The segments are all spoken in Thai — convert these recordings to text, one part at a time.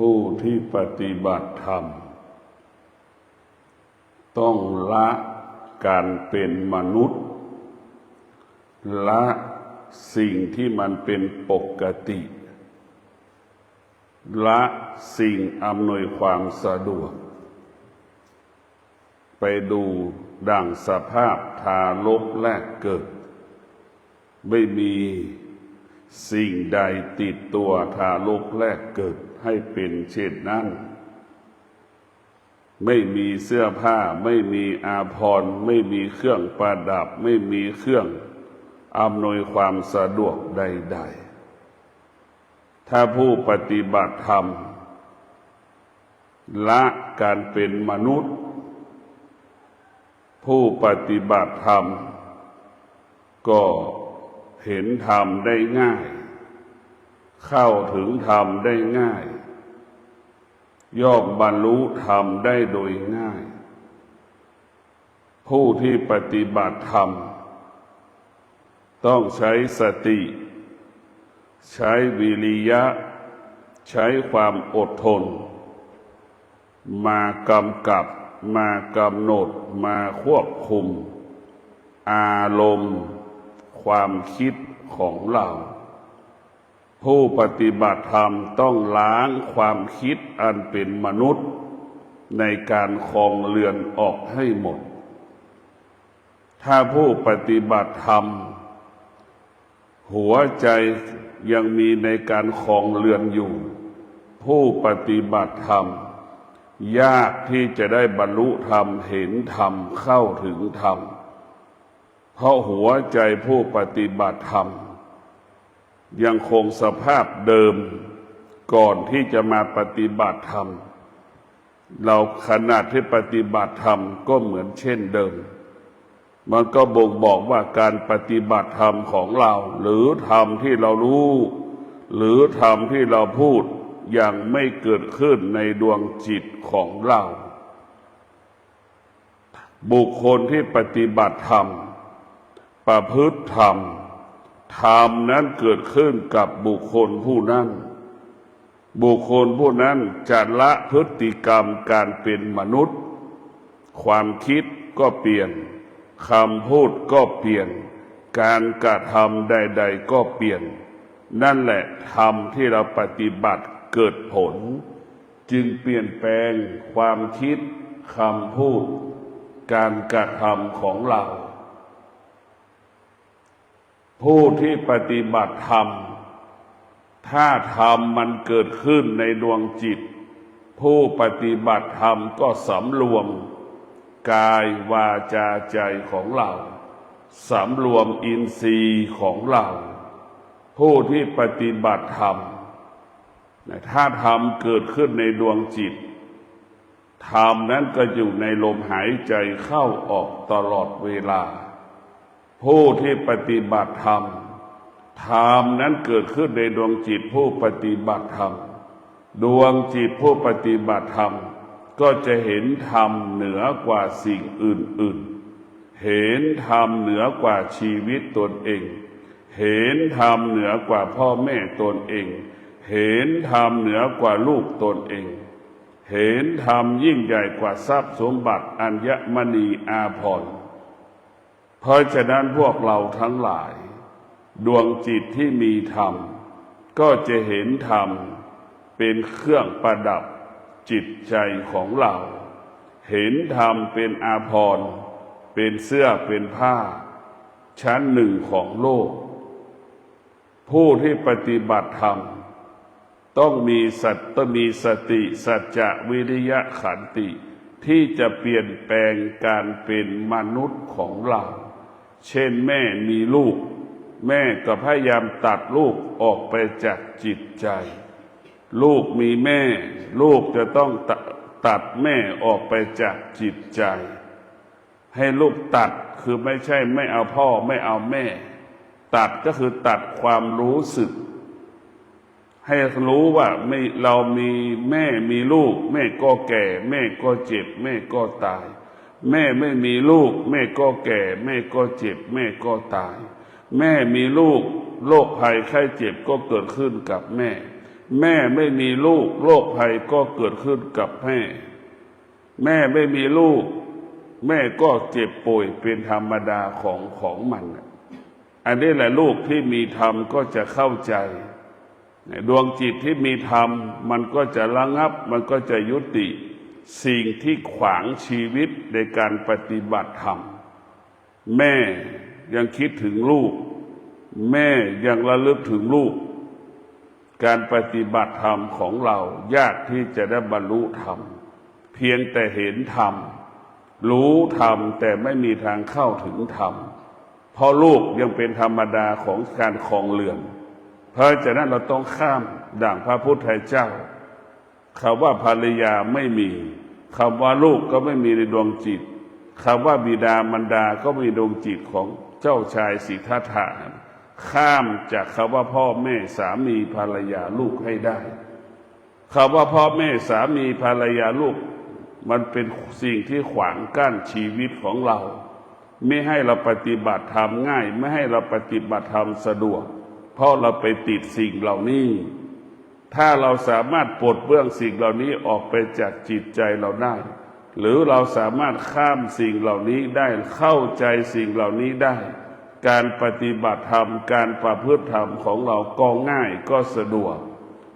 ผู้ที่ปฏิบัติธรรมต้องละการเป็นมนุษย์ละสิ่งที่มันเป็นปกติละสิ่งอำนวยความสะดวกไปดูดั่งสภาพทารกแรกเกิดไม่มีสิ่งใดติดตัวทารกแรกเกิดให้เป็นเช่นนั้นไม่มีเสื้อผ้าไม่มีอาภรณ์ไม่มีเครื่องประดับไม่มีเครื่องอำนวยความสะดวกใดๆถ้าผู้ปฏิบัติธรรมละการเป็นมนุษย์ผู้ปฏิบัติธรรมก็เห็นธรรมได้ง่ายเข้าถึงธรรมได้ง่ายย่อมบรรลุธรรมได้โดยง่ายผู้ที่ปฏิบัติธรรมต้องใช้สติใช้วิริยะใช้ความอดทนมากำกับมากำหนดมาควบคุมอารมณ์ความคิดของเราผู้ปฏิบัติธรรมต้องล้างความคิดอันเป็นมนุษย์ในการครองเรือนออกให้หมดถ้าผู้ปฏิบัติธรรมหัวใจยังมีในการครองเรือนอยู่ผู้ปฏิบัติธรรมยากที่จะได้บรรลุธรรมเห็นธรรมเข้าถึงธรรมเพราะหัวใจผู้ปฏิบัติธรรมยังคงสภาพเดิมก่อนที่จะมาปฏิบัติธรรมเราขณะที่ปฏิบัติธรรมก็เหมือนเช่นเดิมมันก็บ่งบอกว่าการปฏิบัติธรรมของเราหรือธรรมที่เรารู้หรือธรรมที่เราพูดยังไม่เกิดขึ้นในดวงจิตของเราบุคคลที่ปฏิบัติธรรมประพฤติธรรมธรรมนั้นเกิดขึ้นกับบุคคลผู้นั้นบุคคลผู้นั้นจะละพฤติกรรมการเป็นมนุษย์ความคิดก็เปลี่ยนคำพูดก็เปลี่ยนการกระทำใดๆก็เปลี่ยนนั่นแหละธรรมที่เราปฏิบัติเกิดผลจึงเปลี่ยนแปลงความคิดคำพูดการกระทำของเราผู้ที่ปฏิบัติธรรมถ้าธรรมมันเกิดขึ้นในดวงจิตผู้ปฏิบัติธรรมก็สำรวมกายวาจาใจของเราสำรวมอินทรีย์ของเราผู้ที่ปฏิบัติธรรมถ้าธรรมเกิดขึ้นในดวงจิตธรรมนั้นก็อยู่ในลมหายใจเข้าออกตลอดเวลาผู้ที่ปฏิบัติธรรมธรรมนั้นเกิดขึ้นในดวงจิตผู้ปฏิบัติธรรมดวงจิตผู้ปฏิบัติธรรมก็จะเห็นธรรมเหนือกว่าสิ่งอื่นๆเห็นธรรมเหนือกว่าชีวิตตนเองเห็นธรรมเหนือกว่าพ่อแม่ตนเองเห็นธรรมเหนือกว่าลูกตนเองเห็นธรรมยิ่งใหญ่กว่าทรัพย์สมบัติอัญมณีอาภรณ์เพราะฉะนั้นพวกเราทั้งหลายดวงจิตที่มีธรรมก็จะเห็นธรรมเป็นเครื่องประดับจิตใจของเราเห็นธรรมเป็นอาภรณ์เป็นเสื้อเป็นผ้าชั้นหนึ่งของโลกผู้ที่ปฏิบัติธรรมต้องมีสติสัจจะวิริยะขันติที่จะเปลี่ยนแปลงการเป็นมนุษย์ของเราเช่นแม่มีลูกแม่ก็พยายามตัดลูกออกไปจากจิตใจลูกมีแม่ลูกจะต้องตัดแม่ออกไปจากจิตใจให้ลูกตัดคือไม่ใช่ไม่เอาพ่อไม่เอาแม่ตัดก็คือตัดความรู้สึกให้รู้ว่าเรามีแม่มีลูกแม่ก็แก่แม่ก็เจ็บแม่ก็ตายแม่ไม่มีลูกแม่ก็แก่แม่ก็เจ็บแม่ก็ตายแม่มีลูกโรคภัยไข้เจ็บก็เกิดขึ้นกับแม่ แม่ไม่มีลูกโรคภัยก็เกิดขึ้นกับแม่แม่ไม่มีลูกแม่ก็เจ็บป่วยเป็นธรรมดาของมันอันนี้แหละลูกที่มีธรรมก็จะเข้าใจดวงจิตที่มีธรรมมันก็จะระงับมันก็จะยุติสิ่งที่ขวางชีวิตในการปฏิบัติธรรมแม่ยังคิดถึงลูกแม่ยังระลึกถึงลูกการปฏิบัติธรรมของเรายากที่จะได้บรรลุธรรมเพียงแต่เห็นธรรมรู้ธรรมแต่ไม่มีทางเข้าถึงธรรมเพราะลูกยังเป็นธรรมดาของการครองเรือนเพราะฉะนั้นเราต้องข้ามด่างพระพุทธเจ้าคำว่าภรรยาไม่มีคำว่าลูกก็ไม่มีในดวงจิตคำว่าบิดามารดาก็มีดวงจิตของเจ้าชายสิทธัตถะข้ามจากคำว่าพ่อแม่สามีภรรยาลูกให้ได้คำว่าพ่อแม่สามีภรรยาลูกมันเป็นสิ่งที่ขวางกั้นชีวิตของเราไม่ให้เราปฏิบัติธรรมง่ายไม่ให้เราปฏิบัติธรรมสะดวกเพราะเราไปติดสิ่งเหล่านี้ถ้าเราสามารถปลดเปลื้องสิ่งเหล่านี้ออกไปจากจิตใจเราได้หรือเราสามารถข้ามสิ่งเหล่านี้ได้เข้าใจสิ่งเหล่านี้ได้การปฏิบัติธรรมการประพฤติธรรมของเราก็ง่ายก็สะดวก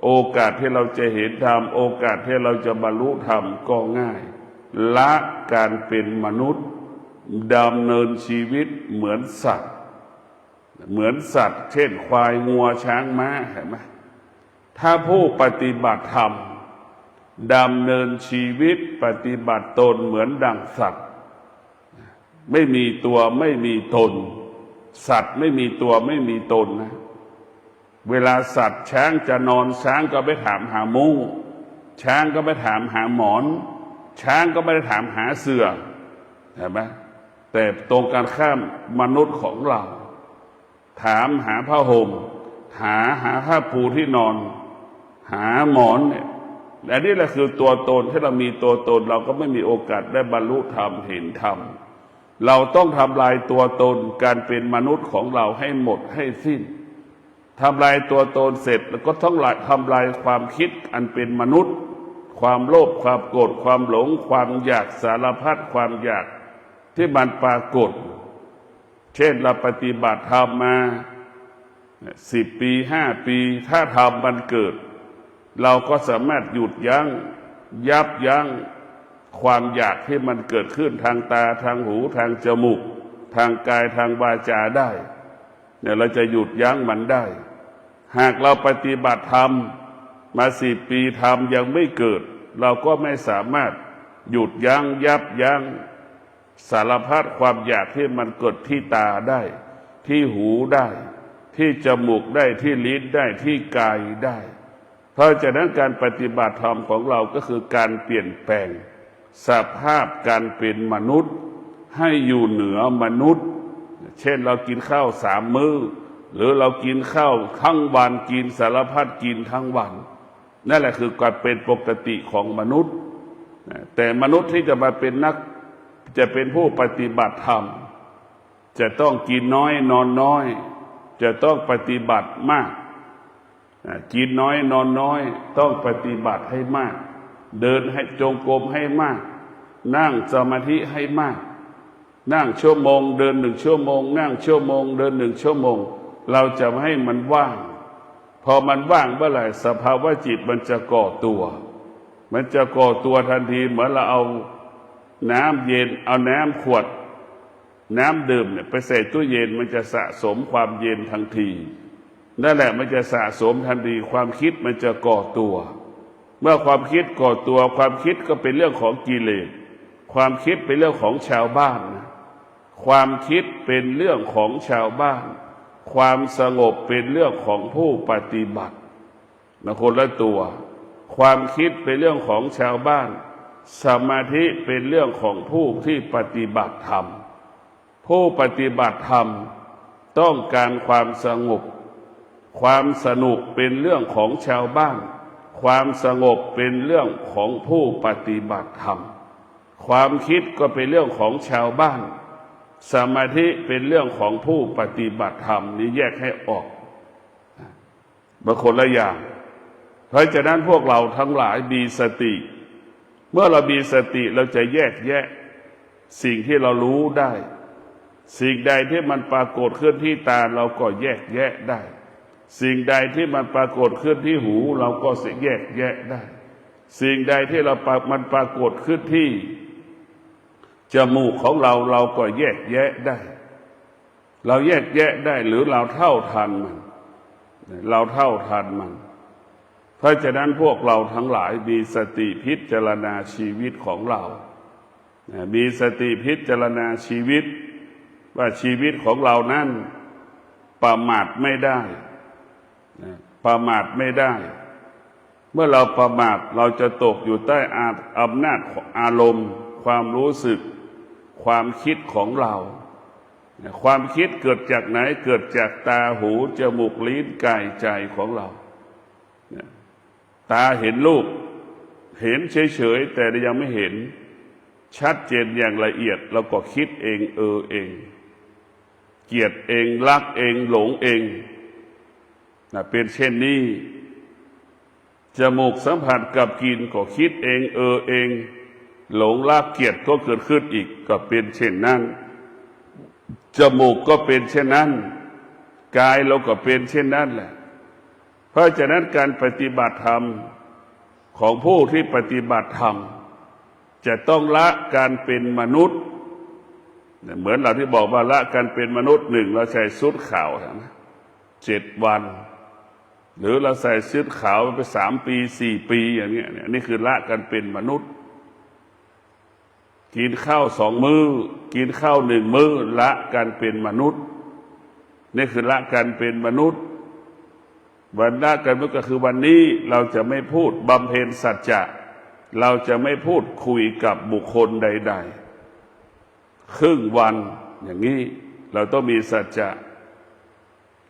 โอกาสที่เราจะเห็นธรรมโอกาสที่เราจะบรรลุธรรมก็ง่ายละการเป็นมนุษย์ดำเนินชีวิตเหมือนสัตว์เช่นควายงัวช้างม้าเห็นไหมถ้าผู้ปฏิบัติธรรมดำเนินชีวิตปฏิบัติตนเหมือนดั่งสัตว์ไม่มีตัวไม่มีตนสัตว์ไม่มีตัวไม่มีตนนะเวลาสัตว์ช้างจะนอนช้างก็ไปถามหามุ้งช้างก็ไปถามหาหมอนช้างก็ไม่ได้ถามหาเสื่อเห็นไหมแต่ตรงกันข้ามมนุษย์ของเราถามหาผ้าห่มหาผ้าปูที่นอนหาหมอนเนี่ยและนี่แหละคือตัวตนที่เรามีตัวตนเราก็ไม่มีโอกาสได้บรรลุธรรมเห็นธรรมเราต้องทำลายตัวตนการเป็นมนุษย์ของเราให้หมดให้สิ้นทำลายตัวตนเสร็จแล้วก็ต้องทำลายความคิดอันเป็นมนุษย์ความโลภความโกรธความหลงความอยากสารพัดความอยากที่มันปรากฏเช่นเราปฏิบัติธรรมมา10 ปี5 ปีถ้าธรรมมันเกิดเราก็สามารถหยุดยับยั้งความอยากที่มันเกิดขึ้นทางตาทางหูทางจมูกทางกายทางวาจาได้เนี่ยเราจะหยุดยั้งมันได้หากเราปฏิบัติธรรมมา10 ปีธรรมยังไม่เกิดเราก็ไม่สามารถหยุดยั้งสารพัดความอยากที่มันเกิดที่ตาได้ที่หูได้ที่จมูกได้ที่ลิ้นได้ที่กายได้เพราะฉะนั้นการปฏิบัติธรรมของเราก็คือการเปลี่ยนแปลงสภาพการเป็นมนุษย์ให้อยู่เหนือมนุษย์เช่นเรากินข้าว3 มื้อหรือเรากินข้าวทั้งวันกินสารพัดกินทั้งวันนั่นแหละคือการเป็นปกติของมนุษย์แต่มนุษย์ที่จะมาเป็นผู้ปฏิบัติธรรมจะต้องกินน้อยนอนน้อยจะต้องปฏิบัติมากกินน้อยนอนน้อยต้องปฏิบัติให้มากเดินให้จงกรมให้มากนั่งสมาธิให้มากนั่งชั่วโมงเดิน1 ชั่วโมงนั่งชั่วโมงเดิน1 ชั่วโมงเราจะไม่ให้มันว่างพอมันว่างเมื่อไหร่สภาวะจิตมันจะก่อตัวทันทีเหมือนเราเอาน้ำเย็นเอาน้ำขวดน้ำดื่มเนี่ยไปใส่ตู้เย็นมันจะสะสมความเย็นทันทีนั่นแหละมันจะสะสมทันทีความคิดมันจะก่อตัวเมื่อความคิดก่อตัวความคิดก็เป็นเรื่องของกิเลสความคิดเป็นเรื่องของชาวบ้านนะความคิดเป็นเรื่องของชาวบ้านความสงบเป็นเรื่องของผู้ปฏิบัตินะคนละตัวความคิดเป็นเรื่องของชาวบ้านสมาธิเป็นเรื่องของผู้ที่ปฏิบัติธรรมผู้ปฏิบัติธรรมต้องการความสงบความสนุกเป็นเรื่องของชาวบ้านความสงบเป็นเรื่องของผู้ปฏิบัติธรรมความคิดก็เป็นเรื่องของชาวบ้านสมาธิเป็นเรื่องของผู้ปฏิบัติธรรมนี่แยกให้ออกบางคนละอย่างเพ เพราะฉะนั้นพวกเราทั้งหลายมีสติ เมื่อเรามีสติเราจะแยกแยะสิ่งที่เรารู้ได้สิ่งใดที่มันปรากฏขึ้นที่ตาเราก็แยกแยะได้สิ่งใดที่มันปรากฏขึ้นที่หูเราก็แยกแยะได้สิ่งใดที่มันปรากฏขึ้นที่จมูกของเราเราก็แยกแยะได้เราแยกแยะได้หรือเราเท่าทันมันเราเท่าทันมันเพราะฉะนั้นพวกเราทั้งหลายมีสติพิจารณาชีวิตของเรามีสติพิจารณาชีวิตว่าชีวิตของเรานั้นประมาทไม่ได้ประมาทไม่ได้เมื่อเราประมาทเราจะตกอยู่ใต้อำนาจของอารมณ์ความรู้สึกความคิดของเราความคิดเกิดจากไหนเกิดจากตาหูจมูกลิ้นกายใจของเราตาเห็นรูปเห็นเฉยๆแต่ยังไม่เห็นชัดเจนอย่างละเอียดเราก็คิดเองเองเกลียดเองรักเองหลงเองเป็นเช่นนี้จมูกสัมผัสกับกลิ่นก็คิดเองเองหลงรักเกลียดก็เกิดขึ้นอีกก็เป็นเช่นนั้นจมูกก็เป็นเช่นนั้นกายเราก็เป็นเช่นนั้นแหละเพราะฉะนั้นการปฏิบัติธรรมของผู้ที่ปฏิบัติธรรมจะต้องละการเป็นมนุษย์เหมือนเราที่บอกว่าละการเป็นมนุษย์หนึ่งเราใส่ชุดขาวนะ7 วันหรือเราใส่ชุดขาวไป3 ปี4 ปีอย่างนี้นี่คือละการเป็นมนุษย์กินข้าว2 มื้อกินข้าว1 มื้อละการเป็นมนุษย์นี่คือละการเป็นมนุษย์วันละการมนุษย์ก็คือวันนี้เราจะไม่พูดบำเพ็ญสัจจะเราจะไม่พูดคุยกับบุคคลใดๆครึ่งวันอย่างนี้เราต้องมีสัจจะ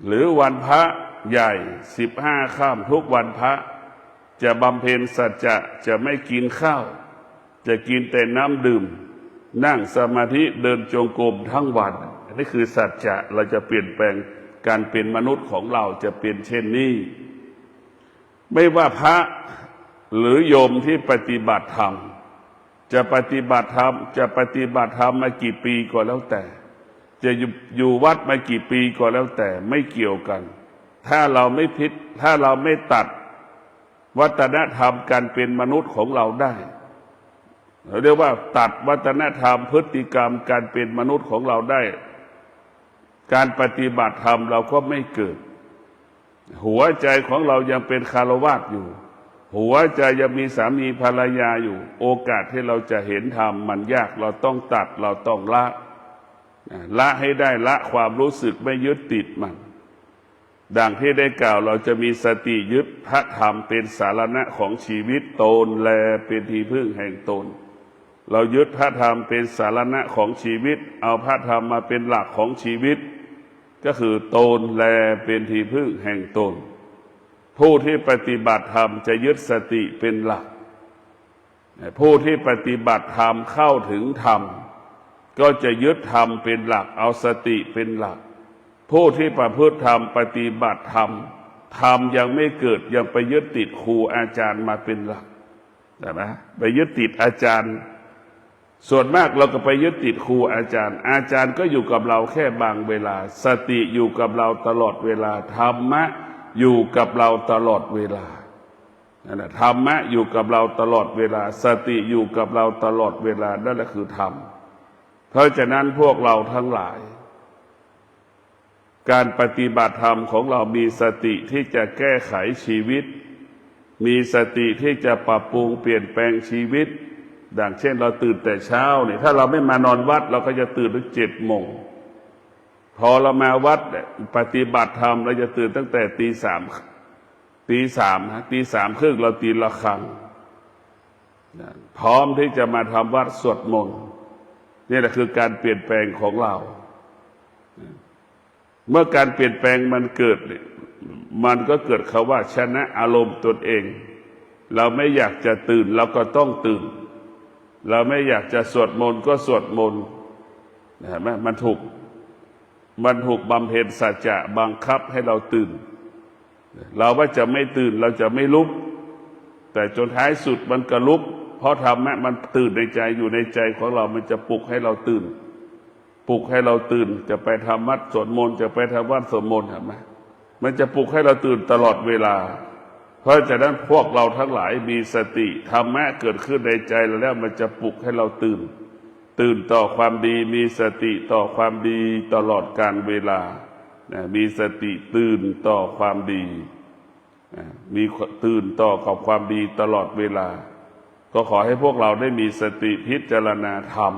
หรือวันพระใหญ่15 ค่ำทุกวันพระจะบำเพ็ญสัจจะจะไม่กินข้าวจะกินแต่น้ำดื่มนั่งสมาธิเดินจงกรมทั้งวันนี่คือสัจจะเราจะเปลี่ยนแปลงการเป็นมนุษย์ของเราจะเป็นเช่นนี้ไม่ว่าพระหรือโยมที่ปฏิบัติธรรมจะปฏิบัติธรรมมากี่ปีก็แล้วแต่จะอยู่วัดมากี่ปีก็แล้วแต่ไม่เกี่ยวกันถ้าเราไม่ตัดวัฒนธรรมการเป็นมนุษย์ของเราได้เราเรียกว่าตัดวัฒนธรรมพฤติกรรมการเป็นมนุษย์ของเราได้การปฏิบัติธรรมเราก็ไม่เกิดหัวใจของเรายังเป็นคฤหัสถ์อยู่หัวใจยังมีสามีภรรยาอยู่โอกาสที่เราจะเห็นธรรมมันยากเราต้องตัดเราต้องละให้ได้ละความรู้สึกไม่ยึดติดมันดังที่ได้กล่าวเราจะมีสติยึดพระธรรมเป็นสารณะของชีวิตตนแลเป็นที่พึ่งแห่งตนเรายึดพระธรรมเป็นสารณะของชีวิตเอาพระธรรมมาเป็นหลักของชีวิตก็คือตนแลเป็นที่พึ่งแห่งตนผู้ที่ปฏิบัติธรรมจะยึดสติเป็นหลักผู้ที่ปฏิบัติธรรมเข้าถึงธรรมก็จะยึดธรรมเป็นหลักเอาสติเป็นหลักผู้ที่ประพฤติธรรมปฏิบัติธรรมธรรมยังไม่เกิดยังไปยึดติดครูอาจารย์มาเป็นหลักใช่ไหมไปยึดติดอาจารย์ส่วนมากเราก็ไปยึดติดครูอาจารย์อาจารย์ก็อยู่กับเราแค่บางเวลาสติอยู่กับเราตลอดเวลาธรรมะอยู่กับเราตลอดเวลานั่นแหละธรรมะอยู่กับเราตลอดเวลาสติอยู่กับเราตลอดเวลานั่นแหละคือธรรมเพราะฉะนั้นพวกเราทั้งหลายการปฏิบัติธรรมของเรามีสติที่จะแก้ไขชีวิตมีสติที่จะปรับปรุงเปลี่ยนแปลงชีวิตดังเช่นเราตื่นแต่เช้าเนี่ยถ้าเราไม่มานอนวัดเราก็จะตื่นตั้ง7 โมงพอเรามาวัดปฏิบัติธรรมเราจะตื่นตั้งแต่ตีสามครึ่งเราตีระฆังพร้อมที่จะมาทำวัดสวดมนต์นี่แหละคือการเปลี่ยนแปลงของเราเมื่อการเปลี่ยนแปลงมันเกิดมันก็เกิดคำว่าชนะอารมณ์ตนเองเราไม่อยากจะตื่นเราก็ต้องตื่นเราไม่อยากจะสวดมนต์ก็สวดมนต์เห็นไหมมันถูกบำเพ็ญสัจจะบังคับให้เราตื่นเราว่าจะไม่ตื่นเราจะไม่ลุก แต่จนท้ายสุดมันก็ลุกเพราะธรรมะมันตื่นในใจอยู่ในใจของเรามันจะปลุกให้เราตื่นปลุกให้เราตื่นจะไปทำวัดสวดมนต์จะไปทำวัดสวดมนต์เห็นไหมมันจะปลุกให้เราตื่นตลอดเวลาเพราะฉะนั้นพวกเราทั้งหลายมีสติธรรมะเกิดขึ้นในใจแล้วมันจะปลุกให้เราตื่นต่อความดีมีสติต่อความดีตลอดการเวลามีสติตื่นต่อความดีมีตื่นต่อกับความดีตลอดเวลาก็ขอให้พวกเราได้มีสติพิจารณาธรรม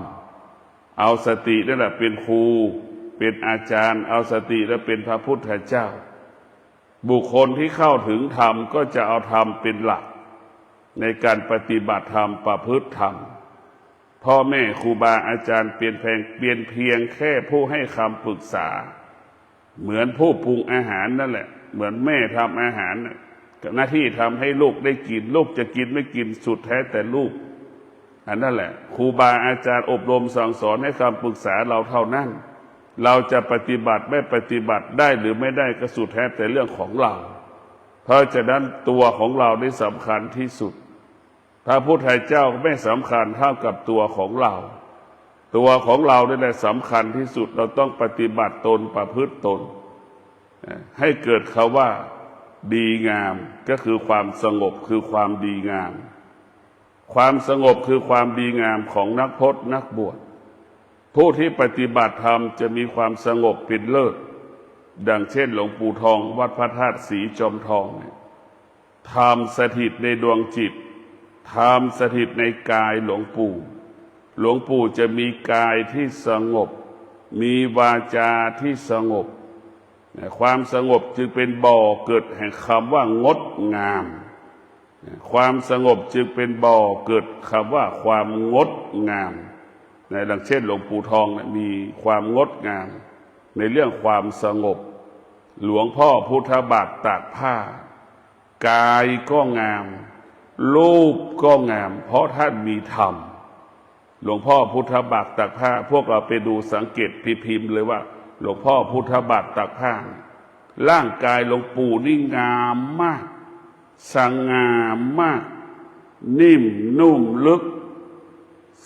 เอาสตินั่นแหละเป็นครูเป็นอาจารย์เอาสติและเป็นพระพุทธเจ้าบุคคลที่เข้าถึงธรรมก็จะเอาธรรมเป็นหลักในการปฏิบัติธรรมประพฤติธรรมพ่อแม่ครูบาอาจารย์เปลี่ยนเพียงแค่ผู้ให้คำปรึกษาเหมือนผู้ปรุงอาหารนั่นแหละเหมือนแม่ทำอาหารหน้าที่ทำให้ลูกได้กินลูกจะกินไม่กินสุดแท้แต่ลูกอันนั่นแหละครูบาอาจารย์อบรมสั่งสอนให้คำปรึกษาเราเท่านั้นเราจะปฏิบัติไม่ปฏิบัติได้หรือไม่ได้ก็สุดแท้แต่เรื่องของเราเพราะฉะนั้นตัวของเราได้สำคัญที่สุดพระพุทธเจ้าไม่สำคัญเท่ากับตัวของเราตัวของเราได้แหละสำคัญที่สุดเราต้องปฏิบัติตนประพฤติตนให้เกิดคำว่าดีงามก็คือความสงบคือความดีงามความสงบคือความดีงามของนักพจน์นักบวชผู้ที่ปฏิบัติธรรมจะมีความสงบเป็นเลิศดังเช่นหลวงปู่ทองวัดพระธาตุศรีจอมทองธรรมสถิตในดวงจิตธรรมสถิตในกายหลวงปู่จะมีกายที่สงบมีวาจาที่สงบความสงบจึงเป็นบ่อเกิดแห่งคำว่างดงามความสงบจึงเป็นบ่อเกิดคำว่าความงดงามดังเช่นหลวงปู่ทองมีความงดงามในเรื่องความสงบหลวงพ่อพุทธบาทตากผ้ากายก็งามรูปก็งามเพราะท่านมีธรรมหลวงพ่อพุทธบาทตากผ้าพวกเราไปดูสังเกตพิมพ์เลยว่าหลวงพ่อพุทธบาทตากผ้าร่างกายหลวงปู่นี่งามมากสง่ามากนิ่มนุ่มลึก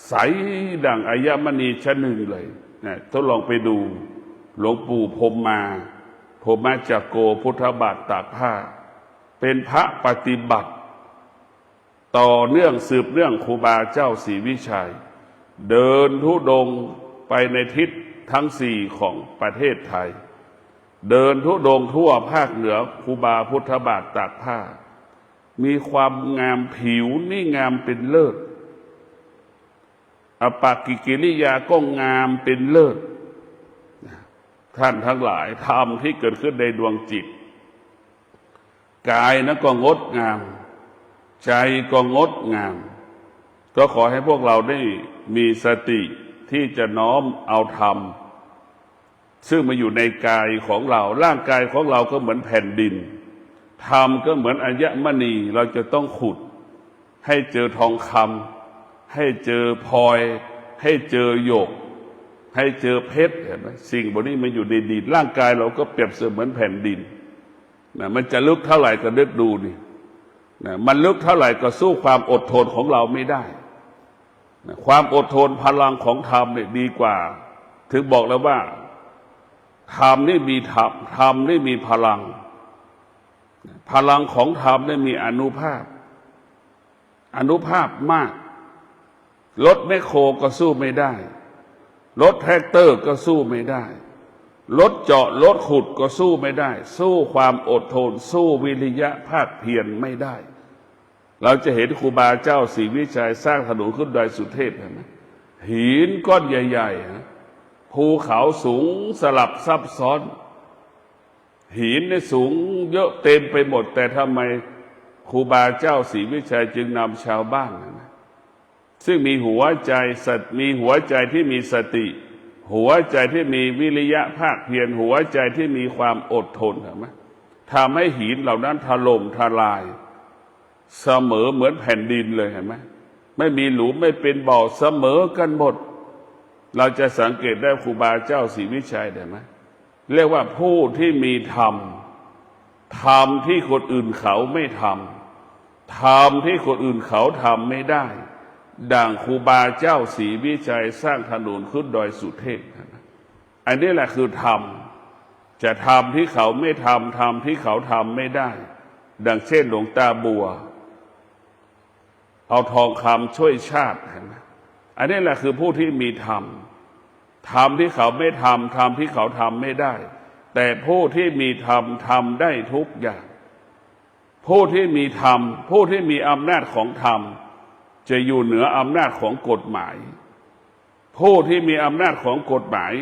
ใสดังอัญมณีชั้นหนึ่งเลยทดลองไปดูหลวงปู่พรหมจักโกพุทธบาทตากผ้าเป็นพระปฏิบัติต่อเนื่องสืบเนื่องครูบาเจ้าศรีวิชัยเดินธุดงค์ไปในทิศทั้งสี่ของประเทศไทยเดินธุดงค์ทั่วภาคเหนือครูบาพุทธบาทตากผ้ามีความงามผิวนี่งามเป็นเลิศอปากิกิริยาก็งามเป็นเลิศท่านทั้งหลายธรรมที่เกิดขึ้นในดวงจิตกายนั้นก็งดงามใจก็งดงามก็ขอให้พวกเราได้มีสติที่จะน้อมเอาธรรมซึ่งมาอยู่ในกายของเราร่างกายของเราก็เหมือนแผ่นดินธรรมก็เหมือนอัญมณีเราจะต้องขุดให้เจอทองคำให้เจอพลอยให้เจอหยกให้เจอเพชรเห็นไหมสิ่งพวกนี้มันอยู่ในดินร่างกายเราก็เปรียบเสมือนแผ่นดินมันจะลึกเท่าไหร่ก็นึกดูนี่มันลึกเท่าไหร่ก็สู้ความอดทนของเราไม่ได้ความอดทนพลังของธรรมเนี่ยดีกว่าถึงบอกแล้วว่าธรรมนี่มีธรรมนี่มีพลังของธรรมนี่มีอานุภาพมากรถแมคโครก็สู้ไม่ได้รถแทรกเตอร์ก็สู้ไม่ได้รถเจาะรถขุดก็สู้ไม่ได้สู้ความอดทนสู้วิริยะภาคเพียรไม่ได้เราจะเห็นครูบาเจ้าศรีวิชัยสร้างถนนขึ้นดอยสุเทพเห็นไหมหินก้อนใหญ่ๆภูเขาสูงสลับซับซ้อนหินในสูงเยอะเต็มไปหมดแต่ทำไมครูบาเจ้าศรีวิชัยจึงนำชาวบ้านซึ่งมีหัวใจที่มีสติหัวใจที่มีวิริยะภาคเพียรหัวใจที่มีความอดทนเห็นไหมทำให้หินเหล่านั้นถล่มทลายเสมอเหมือนแผ่นดินเลยเห็นไหมไม่มีหลุมไม่เป็นบ่อเสมอกันหมดเราจะสังเกตได้ครูบาเจ้าศรีวิชัยได้ไหมเรียกว่าผู้ที่มีธรรมที่คนอื่นเขาไม่ท ทำที่คนอื่นเขาทำไม่ได้ดังครูบาเจ้าศรีวิชัยสร้างถนนขึ้นดอยสุเทพอันนี้แหละคือทำจะทำที่เขาไม่ทำที่เขาทำไม่ได้ดังเช่นหลวงตาบัวเอาทองคำช่วยชาติอันนี้แหละคือผู้ที่มีธรรมที่เขาไม่ทำที่เขาทำไม่ได้แต่ผู้ที่มีธรรมทำได้ทุกอย่างผู้ที่มีธรรมผู้ที่มีอำนาจของธรรมจะอยู่เหนืออำนาจของกฎหมายผู้ที่มีอำนาจของกฎหมาย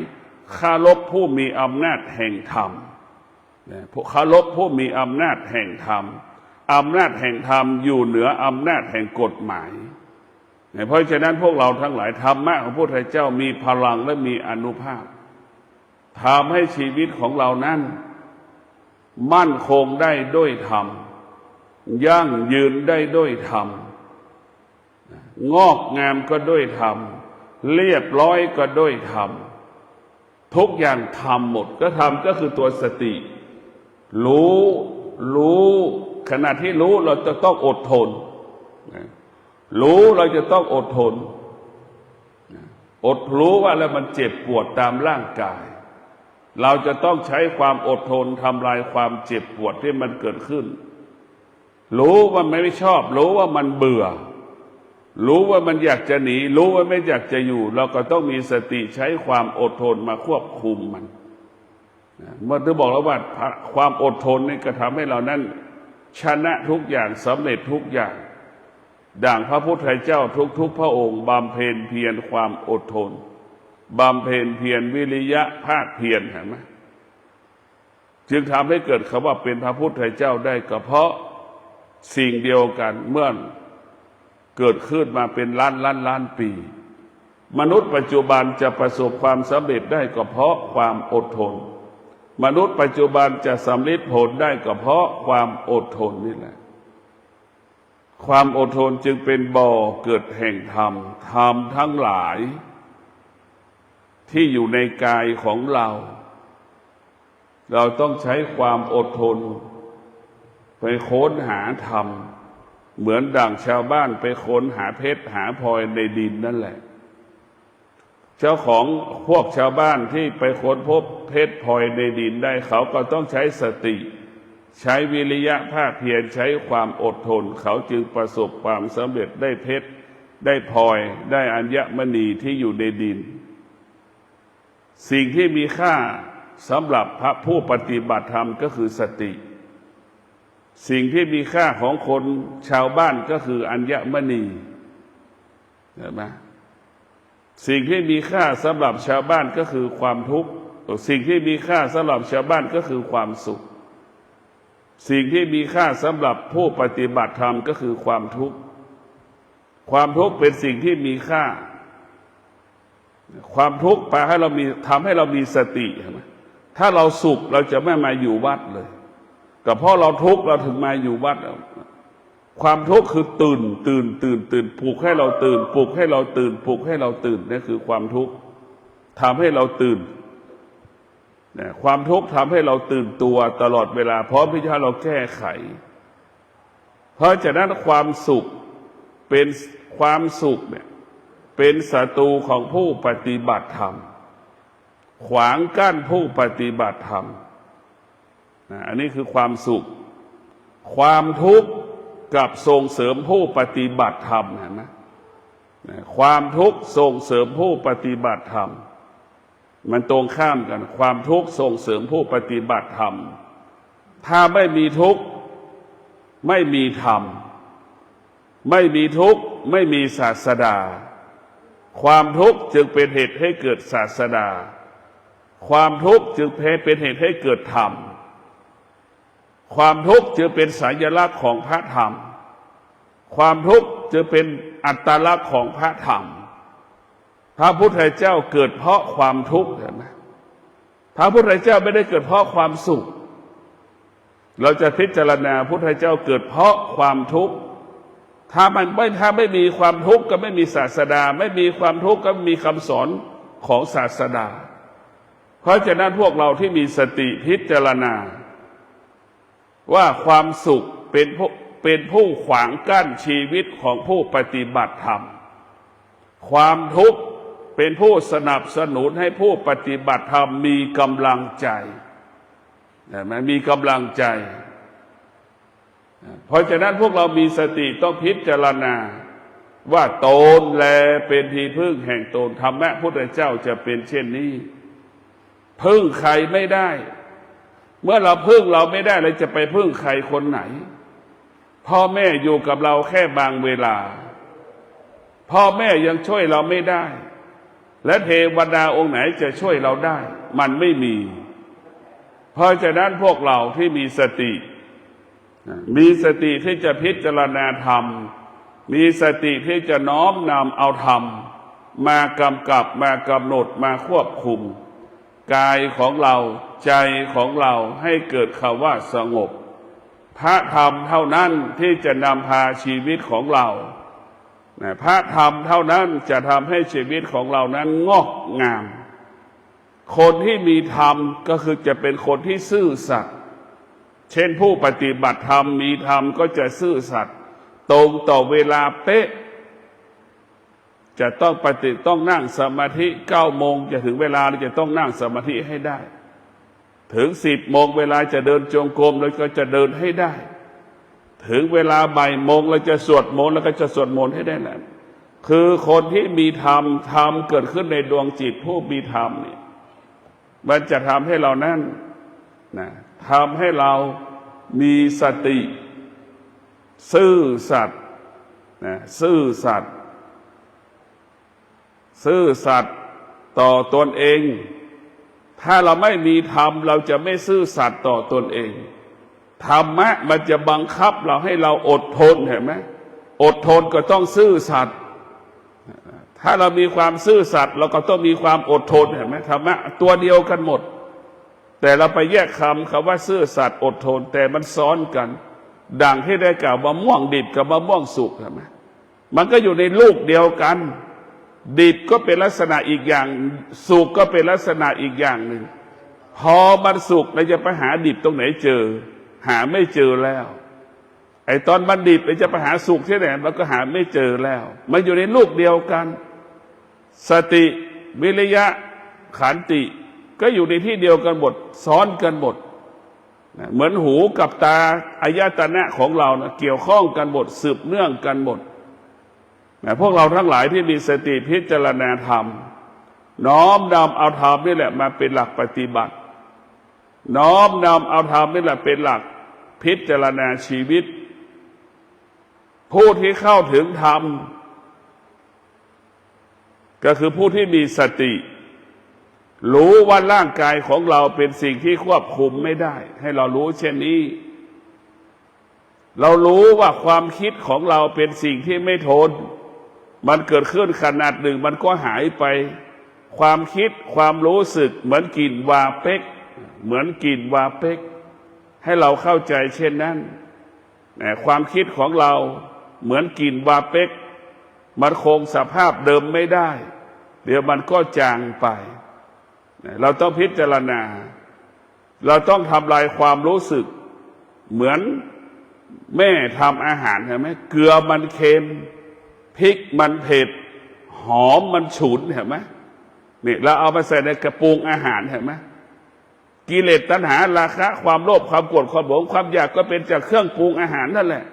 เคารพผู้มีอำนาจแห่งธรรมเคารพผู้มีอำนาจแห่งธรรมอำนาจแห่งธรรมอยู่เหนืออำนาจแห่งกฎหมายเพราะฉะนั้นพวกเราทั้งหลายธรรมะของพระพุทธเจ้ามีพลังและมีอานุภาพทำให้ชีวิตของเรานั้นมั่นคงได้ด้วยธรรมยั่งยืนได้ด้วยธรรมงอกงามก็ด้วยธรรมเรียบร้อยก็ด้วยธรรมทุกอย่างธรรมหมดก็ธรรมก็คือตัวสติรู้ขณะที่รู้เราจะต้องอดทนรู้เราจะต้องอดทนรู้ว่าแล้วมันเจ็บปวดตามร่างกายเราจะต้องใช้ความอดทนทำลายความเจ็บปวดที่มันเกิดขึ้นรู้ว่าไม่ชอบรู้ว่ามันเบื่อรู้ว่ามันอยากจะหนีรู้ว่าไม่อยากจะอยู่เราก็ต้องมีสติใช้ความอดทนมาควบคุมมันเมื่อที่บอกแล้วว่าความอดทนนี่ก็ทำให้เรานั้นชนะทุกอย่างสำเร็จทุกอย่างดังพระพุทธเจ้าทุกพระองค์บำเพ็ญเพียรความอดทนบำเพ็ญเพียรวิริยะภาคเพียรเห็นไหมจึงทำให้เกิดคำว่าเป็นพระพุทธเจ้าได้ก็เพราะสิ่งเดียวกันเมื่อเกิดขึ้นมาเป็นล้านปีมนุษย์ปัจจุบันจะประสบความสำเร็จได้ก็เพราะความอดทนมนุษย์ปัจจุบันจะสำเร็จผลได้ก็เพราะความอดทนนี่แหละความอดทนจึงเป็นบ่อเกิดแห่งธรรมทั้งหลายที่อยู่ในกายของเราต้องใช้ความอดทนไปค้นหาธรรมเหมือนดั่งชาวบ้านไปค้นหาเพชรหาพลอยในดินนั่นแหละเจ้าของพวกชาวบ้านที่ไปค้นพบเพชรพลอยในดินได้เขาก็ต้องใช้สติใช้วิริยะภาคเพียรใช้ความอดทนเขาจึงประสบความสำเร็จได้เพชรได้พลอยได้อัญมณีที่อยู่ในดินสิ่งที่มีค่าสำหรับพระผู้ปฏิบัติธรรมก็คือสติสิ่งที่มีค่าของคนชาวบ้านก็คืออัญมณีเห็นไหมสิ่งที่มีค่าสำหรับชาวบ้านก็คือความทุกข์สิ่งที่มีค่าสำหรับชาวบ้านก็คือความสุขสิ่งที่มีค่าสำหรับผู้ปฏิบัติธรรมก็คือความทุกข์ความทุกข์เป็นสิ่งที่มีค่าความทุกข์ทำให้เรามีสติใช่ไหมถ้าเราสุขเราจะไม่มาอยู่วัดเลยก็เพราะเราทุกข์เราถึงมาอยู่วัดความทุกข์คือตื่นปลุกให้เราตื่นปลุกให้เราตื่นปลุกให้เราตื่นนี่คือความทุกข์ทำให้เราตื่นความทุกข์ทำให้เราตื่นตัวตลอดเวลาพร้อมที่จะให้เราแก้ไขเพราะฉะนั้นความสุขเป็นความสุขเนี่ยเป็นศัตรูของผู้ปฏิบัติธรรมขวางกั้นผู้ปฏิบัติธรรมอันนี้คือความสุขความทุกข์กับส่งเสริมผู้ปฏิบัติธรรมเห็นไหมความทุกข์ส่งเสริมผู้ปฏิบัติธรรมมันตรงข้ามกันความทุกข์ส่งเสริมผู้ปฏิบัติธรรมถ้าไม่มีทุกข์ไม่มีธรรมไม่มีทุกข์ไม่มีศาสดาความทุกข์จึงเป็นเหตุให้เกิดศาสดาความทุกข์จึงเป็นเหตุให้เกิดธรรมความทุกข์จึงเป็นสัญลักษณ์ของพระธรรมความทุกข์จึงเป็นอัตลักษณ์ของพระธรรมพระพุทธเจ้าเกิดเพราะความทุกข์เห็นไหมพระพุทธเจ้าไม่ได้เกิดเพราะความสุขเราจะพิจารณาพุทธเจ้าเกิดเพราะความทุกข์ถ้าไม่มีความทุกข์ก็ไม่มีศาสดาไม่มีความทุกข์ก็ไม่มีคำสอนของศาสดาเพราะฉะนั้นพวกเราที่มีสติพิจารณาว่าความสุขเป็ เป็นผู้ขวางกั้นชีวิตของผู้ปฏิบัติธรรมความทุกข์เป็นผู้สนับสนุนให้ผู้ปฏิบัติธรรมมีกำลังใจมันมีกำลังใจเพราะฉะนั้นพวกเรามีสติต้องพิจารณาว่าตนแลเป็นที่พึ่งแห่งตนธรรมะพุทธเจ้าจะเป็นเช่นนี้พึ่งใครไม่ได้เมื่อเราพึ่งเราไม่ได้เราจะไปพึ่งใครคนไหนพ่อแม่อยู่กับเราแค่บางเวลาพ่อแม่ยังช่วยเราไม่ได้และเทวดาองค์ไหนจะช่วยเราได้มันไม่มีเพราะฉะนั้นพวกเราที่มีสติที่จะพิจารณาธรรมมีสติที่จะน้อมนำเอาธรรมมากำกับมากำหนดมาควบคุมกายของเราใจของเราให้เกิดคำว่าสงบพระธรรมเท่านั้นที่จะนำพาชีวิตของเราพระธรรมเท่านั้นจะทำให้ชีวิตของเรานั้นงอกงามคนที่มีธรรมก็คือจะเป็นคนที่ซื่อสัตย์เช่นผู้ปฏิบัติธรรมมีธรรมก็จะซื่อสัตย์ตรงต่อเวลาเป๊ะจะต้องนั่งสมาธิ9 โมงจะถึงเวลาจะต้องนั่งสมาธิให้ได้ถึง10 โมงเวลาจะเดินจงกรมเราก็จะเดินให้ได้ถึงเวลาบ่ายโมงเราจะสวดมนต์แล้วก็จะสวดมนต์ให้ได้แหละคือคนที่มีธรรมเกิดขึ้นในดวงจิตผู้มีธรรมเนี่ยมันจะทำให้เรานั้นทำให้เรามีสติซื่อสัตย์ซื่อสัตย์ต่อตนเองถ้าเราไม่มีธรรมเราจะไม่ซื่อสัตย์ต่อตนเองธรรมะมันจะบังคับเราให้เราอดทนเห็นไหมอดทนก็ต้องซื่อสัตย์ถ้าเรามีความซื่อสัตย์เราก็ต้องมีความอดทนเห็นไหมธรรมะตัวเดียวกันหมดแต่เราไปแยกคำว่าซื่อสัตย์อดทนแต่มันซ้อนกันดังที่ได้กล่าวมะม่วงดิบกับมะม่วงสุกเห็นไหมมันก็อยู่ในลูกเดียวกันดิบก็เป็นลักษณะอีกอย่างสุกก็เป็นลักษณะอีกอย่างหนึ่งพอมันสุกเราจะไปหาดิบตรงไหนเจอหาไม่เจอแล้วไอ้ตอนมันดิบเราจะไปหาสุกที่ไหนมันก็หาไม่เจอแล้วมันอยู่ในลูกเดียวกันสติวิริยะขันติก็อยู่ในที่เดียวกันหมดซ้อนกันหมดเหมือนหูกับตาอายตนะของเรานะเกี่ยวข้องกันหมดสืบเนื่องกันหมดพวกเราทั้งหลายที่มีสติพิจารณาธรรมน้อมนำเอาธรรมนี่แหละมาเป็นหลักปฏิบัติน้อมนำเอาธรรมนี่แหละเป็นหลักพิจารณาชีวิตผู้ที่เข้าถึงธรรมก็คือผู้ที่มีสติรู้ว่าร่างกายของเราเป็นสิ่งที่ควบคุมไม่ได้ให้เรารู้เช่นนี้เรารู้ว่าความคิดของเราเป็นสิ่งที่ไม่ทนมันเกิดขึ้นขนาดหนึ่งมันก็หายไปความคิดความรู้สึกเหมือนกลิ่นวาเป๊กให้เราเข้าใจเช่นนั้นความคิดของเราเหมือนกลิ่นวาเป๊กมันคงสภาพเดิมไม่ได้เดี๋ยวมันก็จางไปเราต้องพิจารณาเราต้องทำลายความรู้สึกเหมือนแม่ทำอาหารเห็นไหมเกลือมันเค็มพริกมันเผ็ดหอมมันฉุนเห็นไหมนี่เราเอามาใส่ในกระปุกอาหารเห็นไหมกิเลสตัณหาราคะความโลภความโกรธความหลงความอยากก็เป็นจากเครื่องปรุงอาหารนั่นแหละ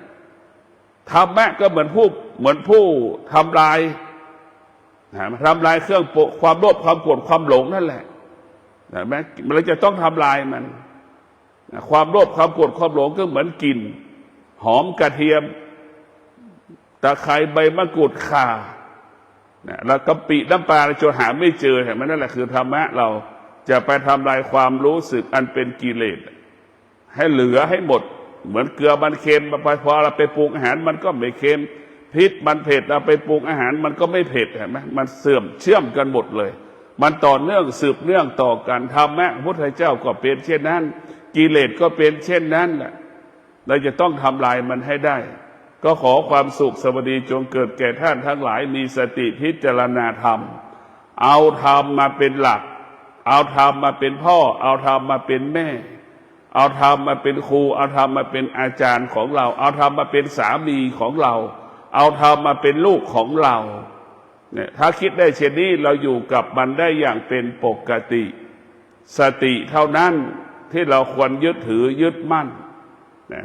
ธรรมะก็เหมือนผู้ทำลายเครื่องปรุงความโลภความโกรธความหลงนั่นแหละเห็นไหมเราจะต้องทำลายมันความโลภความโกรธความหลงก็เหมือนกลิ่นหอมกระเทียมตะไคร้ใบมะกรูดข่าแล้วกะปิน้ำปลาจนหาไม่เจอเห็นไหมนั่นแหละคือธรรมะเราจะไปทำลายความรู้สึกอันเป็นกิเลสให้เหลือให้หมดเหมือนเกลือมันเค็มพอเราไปปรุงอาหารมันก็ไม่เค็มพริกมันเผ็ดเราไปปรุงอาหารมันก็ไม่เผ็ดเห็นไหมมันเชื่อมกันหมดเลยมันต่อเนื่องสืบเนื่องต่อกันธรรมะพระพุทธเจ้าก็เป็นเช่นนั้นกิเลสก็เป็นเช่นนั้นแหละเราจะต้องทำลายมันให้ได้ก็ขอความสุขสวัสดีจงเกิดแก่ท่านทั้งหลายมีสติพิจารณาธรรมเอาธรรมมาเป็นหลักเอาธรรมมาเป็นพ่อเอาธรรมมาเป็นแม่ เอาธรรมมาเป็นครูเอาธรรมมาเป็นอาจารย์ของเราเอาธรรมมาเป็นสามีของเราเอาธรรมมาเป็นลูกของเราเนี่ยถ้าคิดได้เช่นนี้เราอยู่กับมันได้อย่างเป็นปกติสติเท่านั้นที่เราควรยึดถือยึดมั่น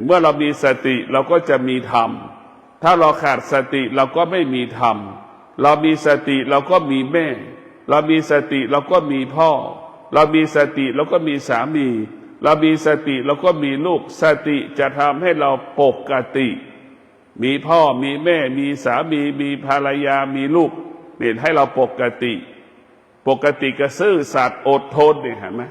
เมื่อเรามีสติเราก็จะมีธรรมถ้าเราขาดสติเราก็ไม่มีธรรมเรามีสติเราก็มีแม่เรามีสติเราก็มีพ่อเรามีสติเราก็มีสามีเรามีสติเราก็มีลูกสติจะทำให้เราปกติมีพ่อมีแม่มีสามีมีภรรยามีลูกเนี่ยให้เราปกติก็ซื่อสัตย์อดทนเนี่ยเห็นไหม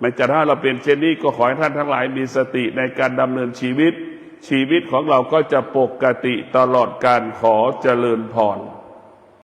มันจะถ้าเราเป็นเช่นนี้ก็ขอให้ท่านทั้งหลายมีสติในการดำเนินชีวิตของเราก็จะปกติตลอดการขอเจริญพร